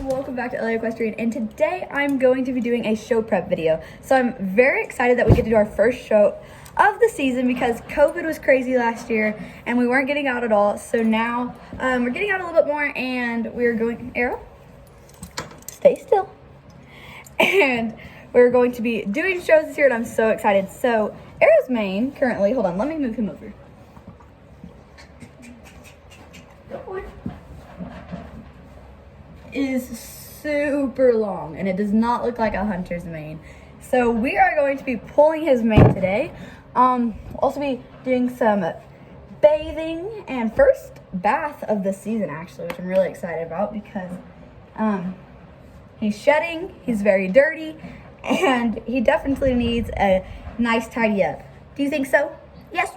welcome back to Equestrian, and today I'm going to be doing a show prep video. So I'm very excited that we get to do our first show of the season because COVID was crazy last year and we weren't getting out at all. So now we're getting out a little bit more, and we're going, Arrow, stay still. And we're going to be doing shows this year, and I'm so excited. So Arrow's mane currently, hold on, let me move him over. Is super long, and it does not look like a hunter's mane. So we are going to be pulling his mane today. We'll also be doing some bathing and first bath of the season, actually, which I'm really excited about because he's shedding, he's very dirty, and he definitely needs a nice tidy up. Do you think so? Yes.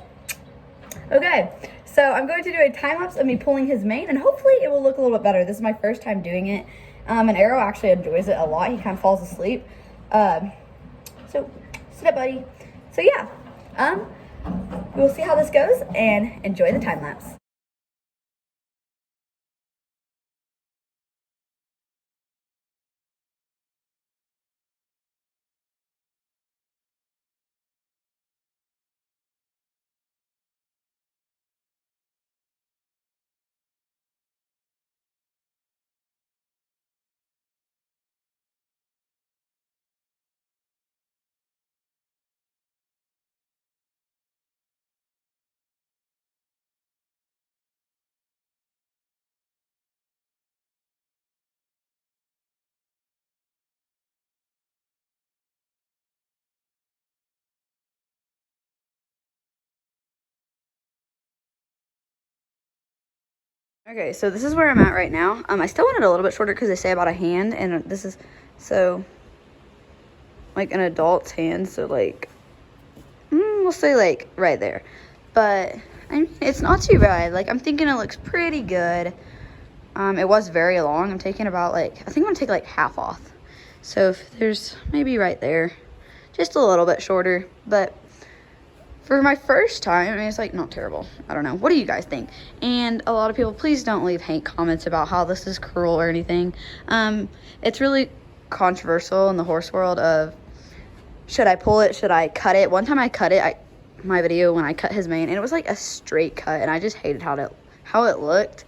Okay. So I'm going to do a time lapse of me pulling his mane, and hopefully it will look a little bit better. This is my first time doing it, and Arrow actually enjoys it a lot. He kind of falls asleep. So sit up, buddy. So yeah, we'll see how this goes and enjoy the time lapse. Okay, so this is where I'm at right now. I still want it a little bit shorter because they say about a hand, and this is so like an adult's hand, so like we'll say like right there. But I mean, it's not too bad. Like, I'm thinking it looks pretty good. It was very long. I'm taking about I think I'm gonna take like half off. So if there's maybe right there, just a little bit shorter, but for my first time, I mean, it's like not terrible. I don't know. What do you guys think? And a lot of people, please don't leave hate comments about how this is cruel or anything. It's really controversial in the horse world of should I pull it? Should I cut it? One time I cut it, my video when I cut his mane, and it was like a straight cut, and I just hated how it looked.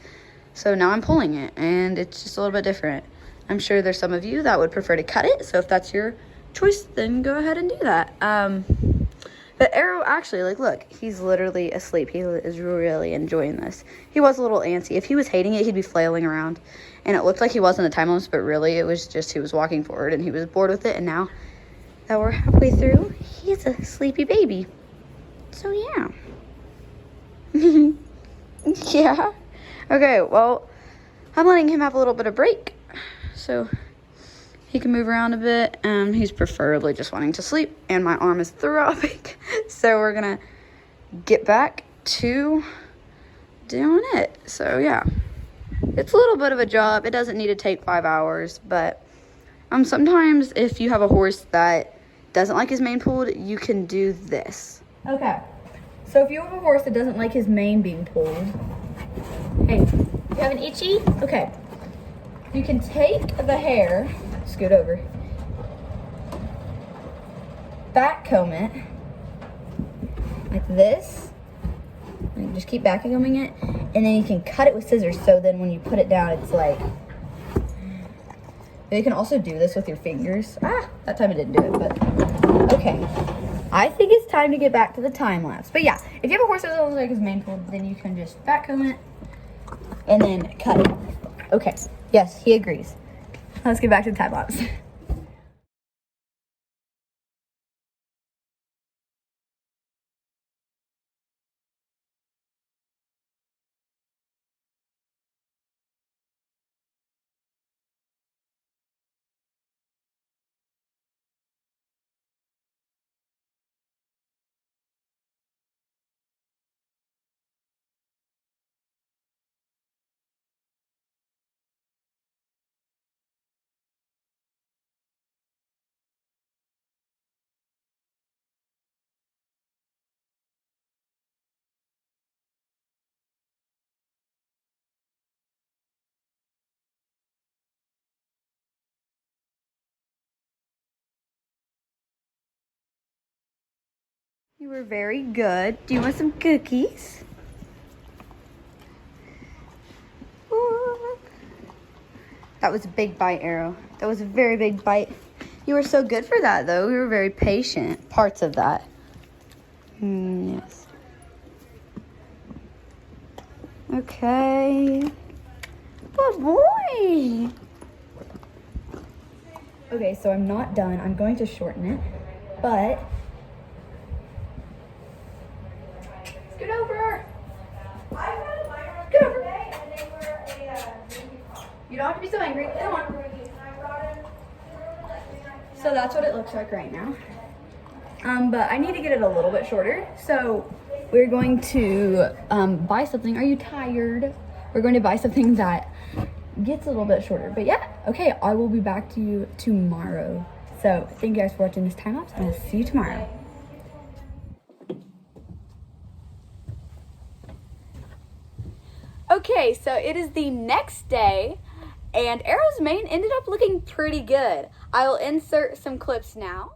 So now I'm pulling it, and it's just a little bit different. I'm sure there's some of you that would prefer to cut it, so if that's your choice, then go ahead and do that. But Arrow, actually, like, look, he's literally asleep. He is really enjoying this. He was a little antsy. If he was hating it, he'd be flailing around. And it looked like he was in the time lapse, but really it was just he was walking forward and he was bored with it. And now that we're halfway through, he's a sleepy baby. So, yeah. Yeah. Okay, well, I'm letting him have a little bit of break. So he can move around a bit. He's preferably just wanting to sleep, and my arm is throbbing. So we're gonna get back to doing it. So yeah, it's a little bit of a job. It doesn't need to take 5 hours, but sometimes if you have a horse that doesn't like his mane pulled, you can do this. Okay, so if you have a horse that doesn't like his mane being pulled, hey, you have an itchy? Okay, you can take the hair, scoot over, back comb it like this, and just keep back combing it, and then you can cut it with scissors, so then when you put it down, it's like, you can also do this with your fingers. That time I didn't do it, but okay. I think it's time to get back to the time lapse. But yeah, if you have a horse that doesn't like his mane pulled, then you can just back comb it and then cut it. Okay, yes, he agrees. Let's get back to the time lapse. You were very good. Do you want some cookies? Ooh. That was a big bite, Arrow. That was a very big bite. You were so good for that, though. We were very patient. Parts of that. Yes. Okay. Good boy. Okay, so I'm not done. I'm going to shorten it, but scoot over. Scoot over. You don't have to be so angry. Come on. So that's what it looks like right now. But I need to get it a little bit shorter. So we're going to buy something. Are you tired? We're going to buy something that gets a little bit shorter. But yeah, okay, I will be back to you tomorrow. So thank you guys for watching this time lapse, and I'll see you tomorrow. Okay, so it is the next day, and Arrow's mane ended up looking pretty good. I will insert some clips now.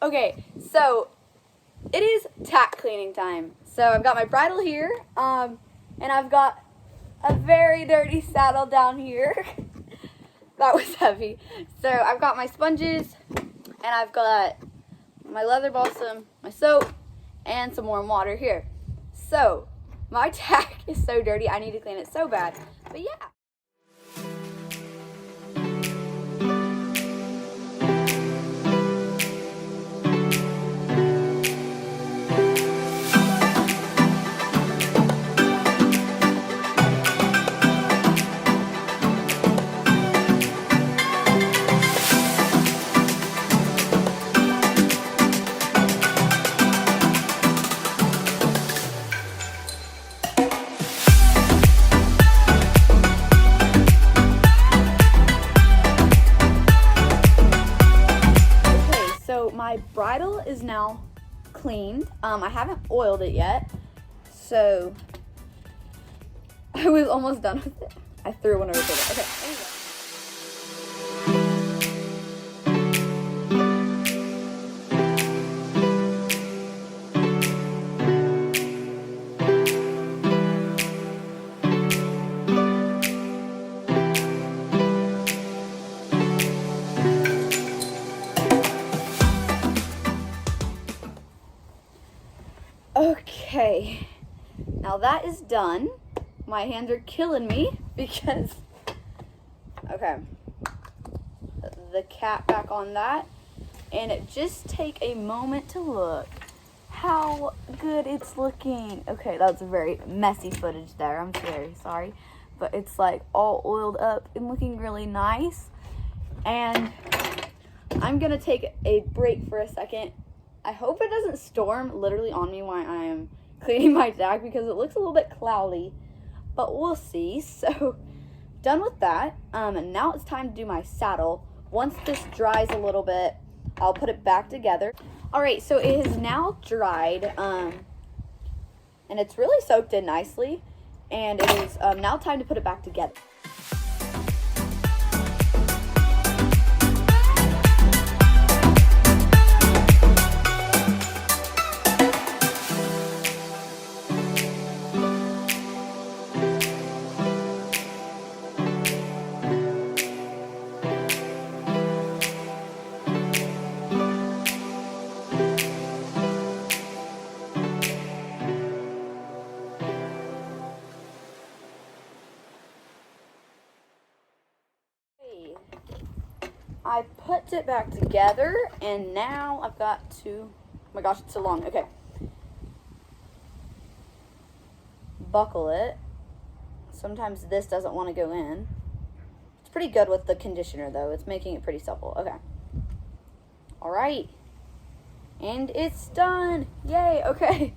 Okay, so it is tack cleaning time. So I've got my bridle here, and I've got a very dirty saddle down here. That was heavy. So I've got my sponges, and I've got my leather balsam, my soap, and some warm water here. So my tack is so dirty, I need to clean it so bad. But yeah. My bridle is now cleaned. I haven't oiled it yet, so I was almost done with it. I threw one over to it. Okay, anyway. Okay, now that is done. My hands are killing me because, okay, the cap back on that, and just take a moment to look how good it's looking. Okay, that's a very messy footage there. I'm very sorry, but it's like all oiled up and looking really nice. And I'm gonna take a break for a second. I hope it doesn't storm literally on me while I am cleaning my tack because it looks a little bit cloudy, but we'll see. So done with that, and now it's time to do my saddle. Once this dries a little bit, I'll put it back together. All right, so it is now dried, and it's really soaked in nicely, and it is now time to put it back together. I put it back together, and now I've got to, oh my gosh, it's so long, okay. Buckle it. Sometimes this doesn't want to go in. It's pretty good with the conditioner though. It's making it pretty supple, okay. All right, and it's done, yay, okay.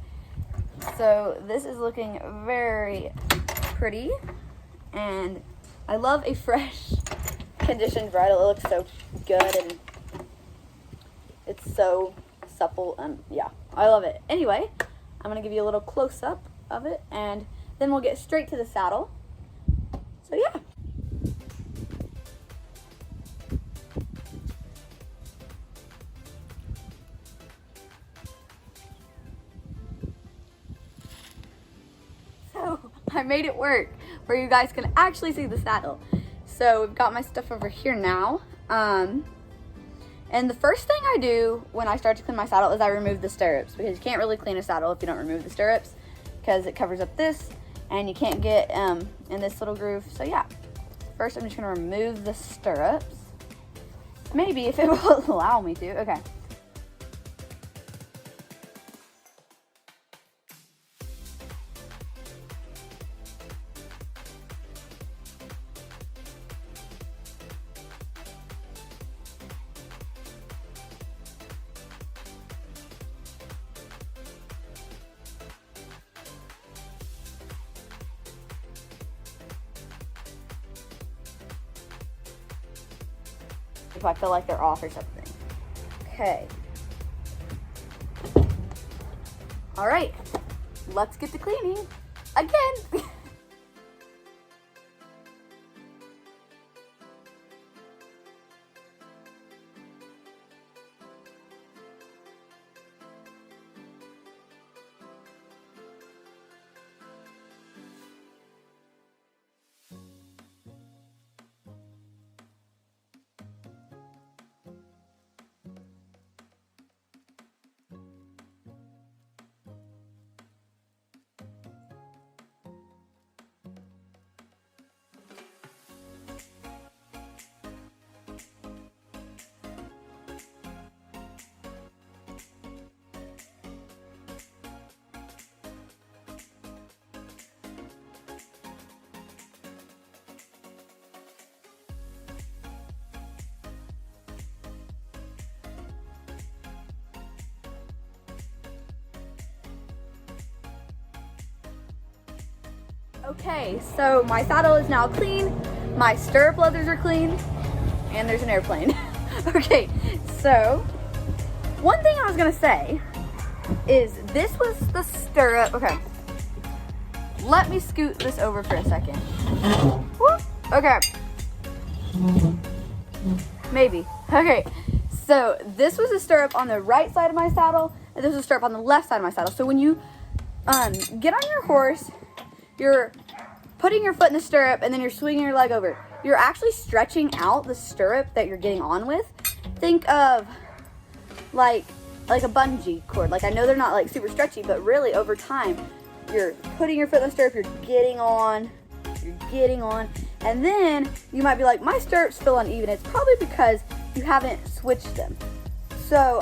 So this is looking very pretty, and I love a fresh conditioned bridle. It looks so good, and it's so supple, and yeah, I love it. Anyway, I'm gonna give you a little close-up of it, and then we'll get straight to the saddle. So yeah. I made it work where you guys can actually see the saddle. So we've got my stuff over here now. And the first thing I do when I start to clean my saddle is I remove the stirrups, because you can't really clean a saddle if you don't remove the stirrups, because it covers up this and you can't get in this little groove. So yeah, first I'm just gonna remove the stirrups. Maybe if it will allow me to. Okay. If I feel like they're off or something. Okay. All right, let's get to cleaning again. Okay, so my saddle is now clean, my stirrup leathers are clean, and there's an airplane. Okay, so one thing I was gonna say is this was the stirrup. Okay, let me scoot this over for a second. Whoop. Okay, maybe. Okay, so this was a stirrup on the right side of my saddle, and this was a stirrup on the left side of my saddle. So when you get on your horse, you're putting your foot in the stirrup and then you're swinging your leg over. You're actually stretching out the stirrup that you're getting on with. Think of like a bungee cord. Like, I know they're not like super stretchy, but really over time, you're putting your foot in the stirrup, you're getting on, and then you might be like, my stirrups feel uneven. It's probably because you haven't switched them. So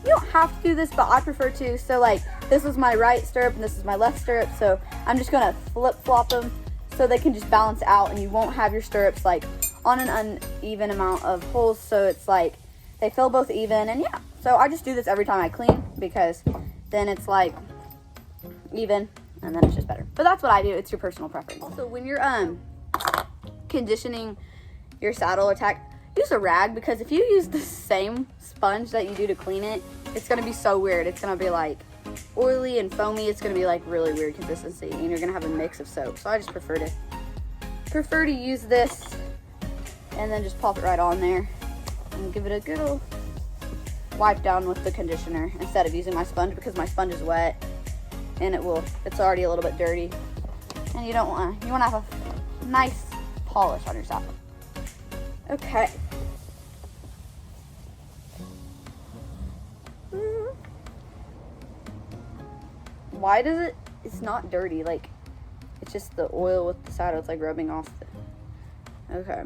you don't have to do this, but I prefer to. So like, this is my right stirrup and this is my left stirrup. So I'm just gonna flip flop them so they can just balance out, and you won't have your stirrups like on an uneven amount of holes. So it's like they feel both even. And yeah, so I just do this every time I clean, because then it's like even, and then it's just better. But that's what I do. It's your personal preference. Also, when you're conditioning your saddle or tack, use a rag, because if you use the same sponge that you do to clean it, it's gonna be so weird. It's gonna be like oily and foamy. It's gonna be like really weird consistency, and you're gonna have a mix of soap. So I just prefer to use this, and then just pop it right on there and give it a good old wipe down with the conditioner instead of using my sponge, because my sponge is wet and it's already a little bit dirty, and you want to have a nice polish on your saddle. Okay. Why does it's not dirty, like it's just the oil with the saddle, it's like rubbing off okay.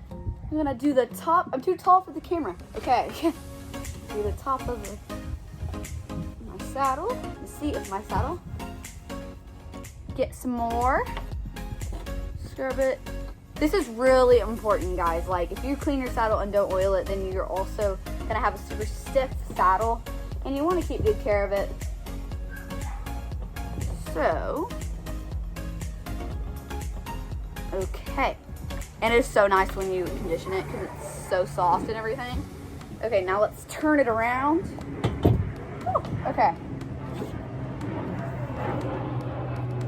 I'm gonna do the top. I'm too tall for the camera. Okay. Do the top of my saddle, the seat of my saddle. Get some more. Scrub it. This is really important, guys. Like, if you clean your saddle and don't oil it, then you're also gonna have a super stiff saddle, and you want to keep good care of it. So, okay. And it is so nice when you condition it, because it's so soft and everything. Okay, now let's turn it around. Whew, okay.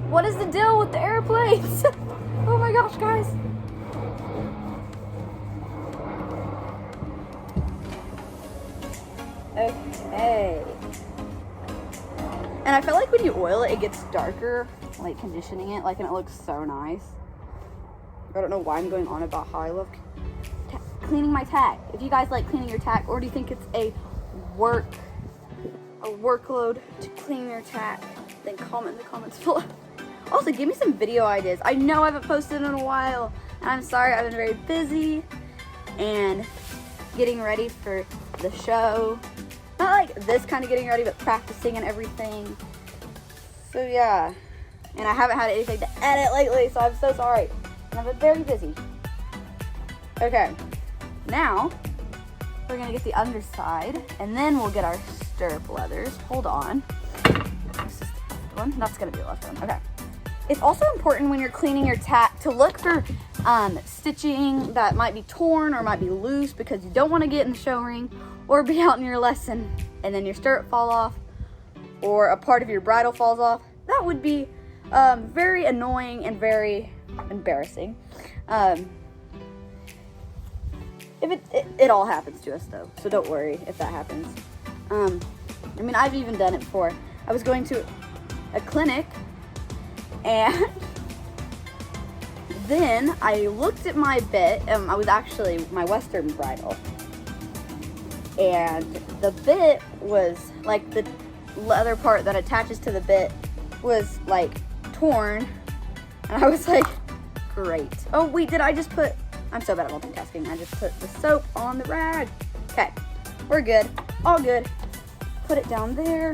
What is the deal with the airplanes? Oh my gosh, guys. Okay. And I feel like when you oil it, it gets darker like conditioning it, like, and it looks so nice. I don't know why I'm going on about how I love cleaning my tack. If you guys like cleaning your tack, or do you think it's a workload to clean your tack, then comment in the comments below. Also, give me some video ideas. I know I haven't posted in a while, and I'm sorry, I've been very busy and getting ready for the show. Not like this kind of getting ready, but practicing and everything. So yeah, and I haven't had anything to edit lately, so I'm so sorry. And I've been very busy. Okay, now we're gonna get the underside, and then we'll get our stirrup leathers. Hold on. This is the left one. That's gonna be the left one. Okay. It's also important when you're cleaning your tack to look for stitching that might be torn or might be loose, because you don't want to get in the show ring or be out in your lesson and then your stirrup fall off or a part of your bridle falls off. That would be very annoying and very embarrassing. If it all happens to us though, so don't worry if that happens. I mean, I've even done it before. I was going to a clinic, and then I looked at my bit, and I was actually my Western bridle, and the bit was like, the leather part that attaches to the bit was like torn, and I was like, great. Oh wait, did I just put, I'm so bad at multitasking, I just put the soap on the rag. Okay, we're good, all good. Put it down there,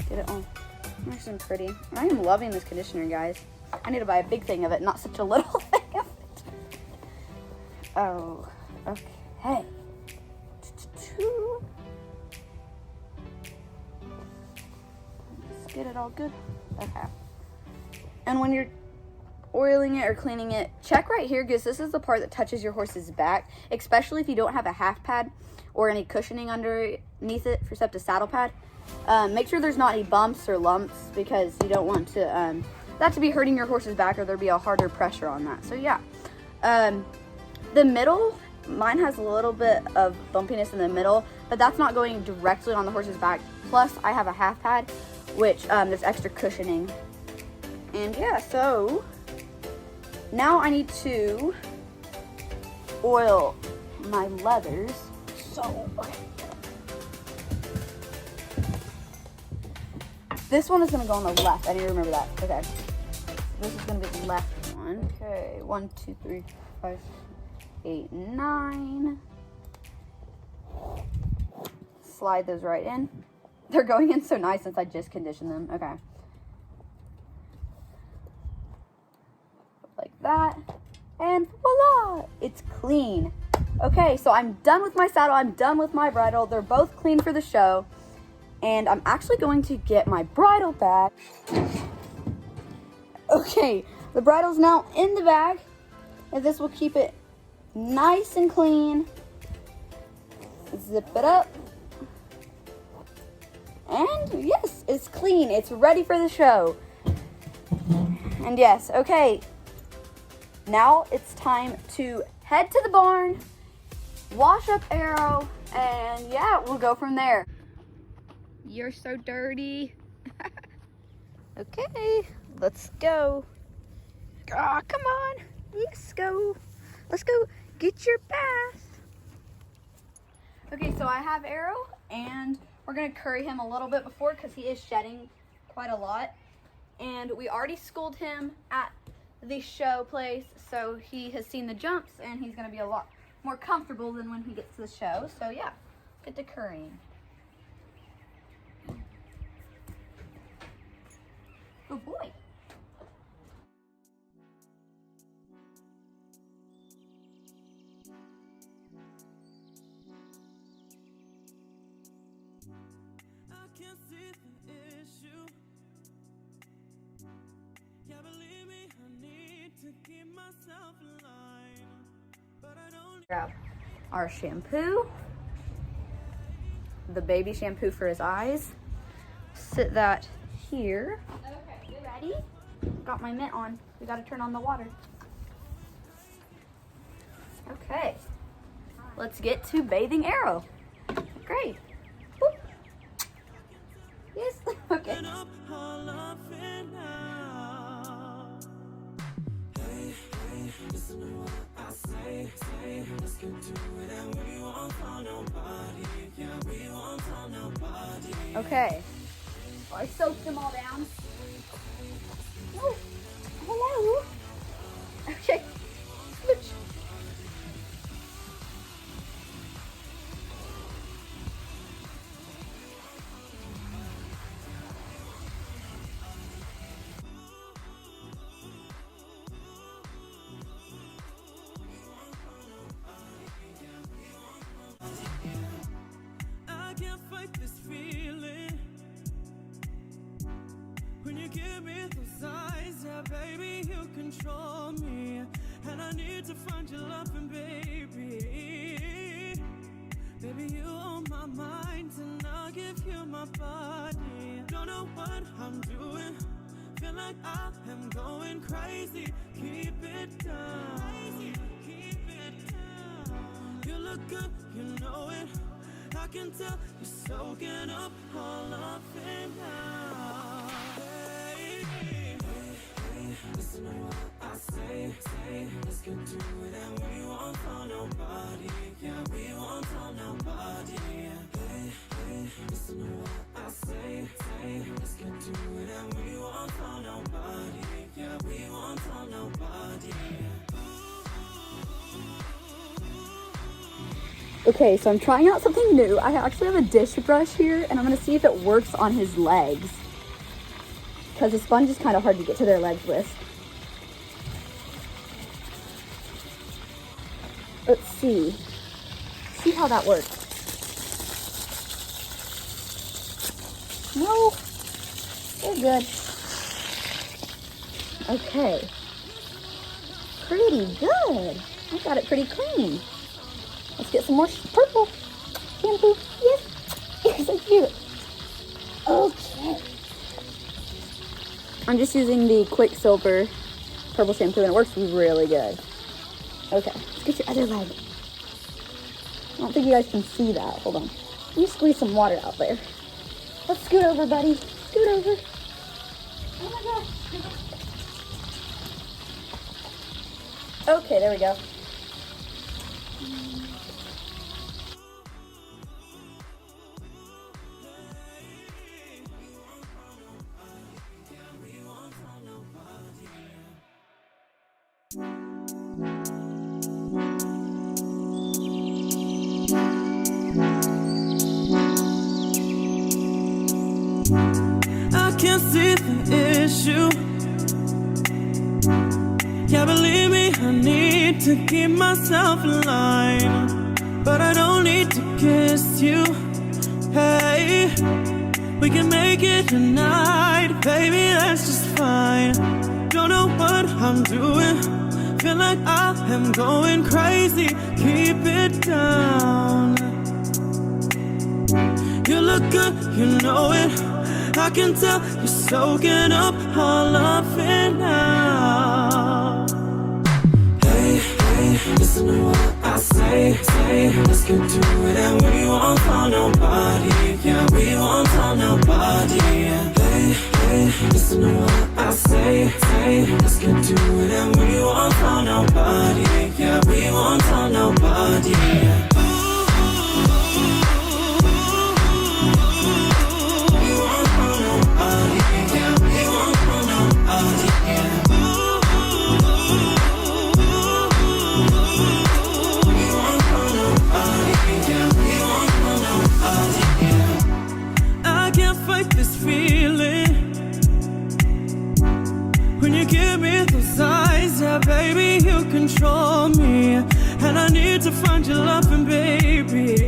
get it all nice and pretty. I am loving this conditioner, guys. I need to buy a big thing of it, not such a little thing of it. Oh, okay. Let's get it all good. Okay. And when you're oiling it or cleaning it, check right here, because this is the part that touches your horse's back, especially if you don't have a half pad or any cushioning underneath it, except a saddle pad. Make sure there's not any bumps or lumps, because you don't want to that to be hurting your horse's back, or there'll be a harder pressure on that. So yeah, the middle, mine has a little bit of bumpiness in the middle, but that's not going directly on the horse's back. Plus I have a half pad, which there's extra cushioning. And yeah, so now I need to oil my leathers. So okay. This one is going to go on the left. I need to remember that. Okay. This is going to be the left one. Okay. 1, 2, 3, 5, 8, 9. Slide those right in. They're going in so nice since I just conditioned them. Okay. Like that. And voila! It's clean. Okay, so I'm done with my saddle. I'm done with my bridle. They're both clean for the show. And I'm actually going to get my bridle back. Okay, the bridle's now in the bag, and this will keep it nice and clean. Zip it up. And yes, it's clean. It's ready for the show. And yes, okay. Now it's time to head to the barn, wash up Arrow, and yeah, we'll go from there. You're so dirty. Okay, let's go. Oh, come on. Let's go. Let's go get your bath. Okay, so I have Arrow, and we're going to curry him a little bit before, because he is shedding quite a lot. And we already schooled him at the show place, so he has seen the jumps, and he's going to be a lot more comfortable than when he gets to the show. So yeah, get to currying. Good boy. I can't see the issue. Yeah, believe me, I need to keep myself in line. But I don't Grab our shampoo, the baby shampoo for his eyes. Sit that here. Ready? Got my mitt on. We gotta turn on the water. Okay. Let's get to bathing Arrow. Great. Boop. Yes. Okay. up all of it now. Let's get to it and we won't tell nobody. Yeah, we won't tell nobody. Okay. Oh, I soaked them all down. Oh, hello. Okay. Smooch. I can't fight this feeling when you give me those eyes. Yeah, baby, you control me, and I need to find your loving, baby. Baby, you own my mind, and I'll give you my body. Don't know what I'm doing, feel like I am going crazy. Keep it down, keep it down. You look good, you know it. I can tell you're soaking up all of it now. Hey, hey, hey, listen to what I say. Let's get to it and we won't tell nobody. Yeah, we won't tell nobody. Hey, hey, listen to what I say. Let's get to it and we won't tell nobody. Yeah, we won't tell nobody. Okay, so I'm trying out something new. I actually have a dish brush here, and I'm gonna see if it works on his legs. Because the sponge is kind of hard to get to their legs with. Let's see. See how that works. No, they're good. Okay. Pretty good. I got it pretty clean. Let's get some more purple shampoo. Yes, you're so cute. Okay. I'm just using the Quicksilver purple shampoo, and it works really good. Okay, let's get your other leg. I don't think you guys can see that. Hold on. Let me squeeze some water out there. Let's scoot over, buddy. Scoot over. Oh my gosh. Okay, there we go. I can't see the issue. Yeah, believe me, I need to keep myself in line, but I don't need to kiss you. Hey, we can make it tonight, baby, that's just fine. Don't know what I'm doing, feel like I am going crazy. Keep it down. You look good, you know it. I can tell you're soaking up all of it now. Hey, hey, listen to what I say. Let's get to it and we won't tell nobody. Yeah, we won't tell nobody. Hey, hey, listen to what I say. Let's get to it and we won't tell nobody. Yeah, we won't tell nobody. This feeling when you give me those eyes, yeah, baby, you control me, and I need to find your loving, baby.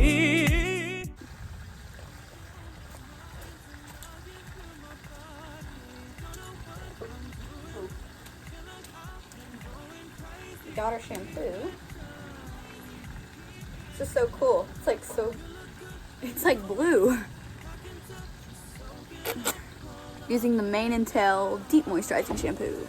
We got our shampoo. This is so cool. It's like blue. Using the Mane and Tail Deep Moisturizing Shampoo.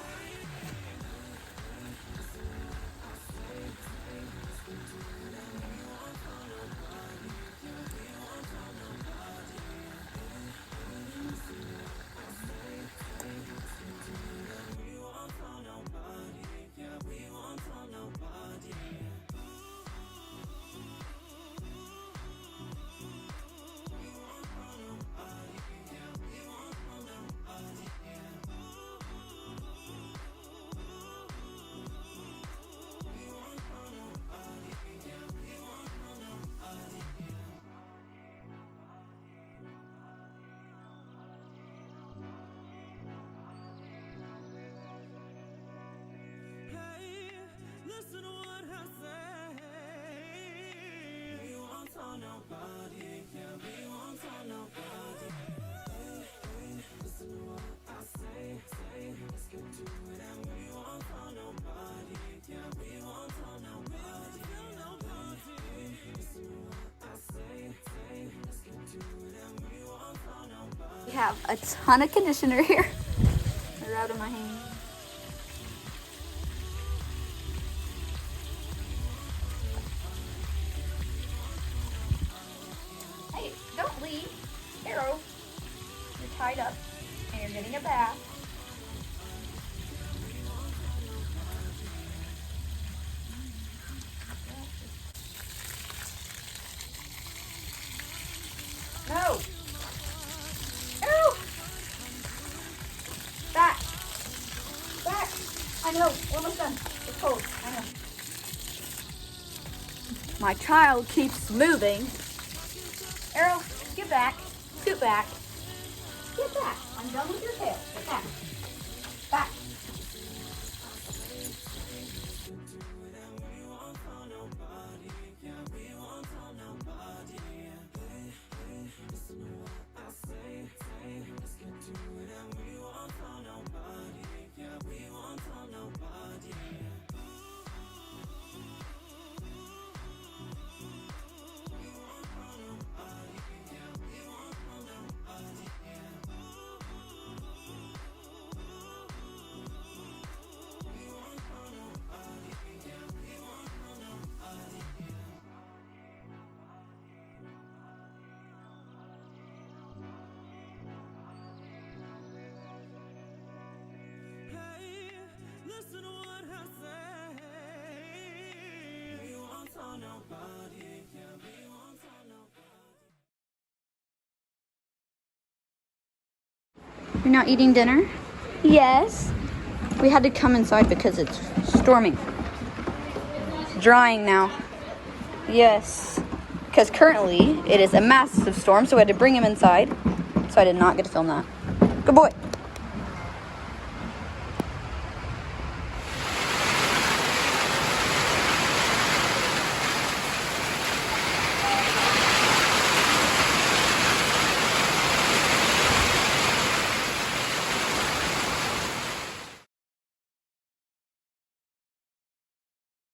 have a ton of conditioner here. They're out of my hand. Hey, don't leave. Arrow. You're tied up and you're getting a bath. No! Arrow! Back! Back! I know, we're almost done. It's cold, I know. My child keeps moving. Arrow, get back. Scoot back. Get back. I'm done with your tail. Get back. Back. Hey, listen to what I say. We won't tell nobody. Yeah, we won't tell nobody. You're not eating dinner? Yes. We had to come inside because it's storming. It's drying now. Yes. Because currently it is a massive storm, so we had to bring him inside. So I did not get to film that. Good boy.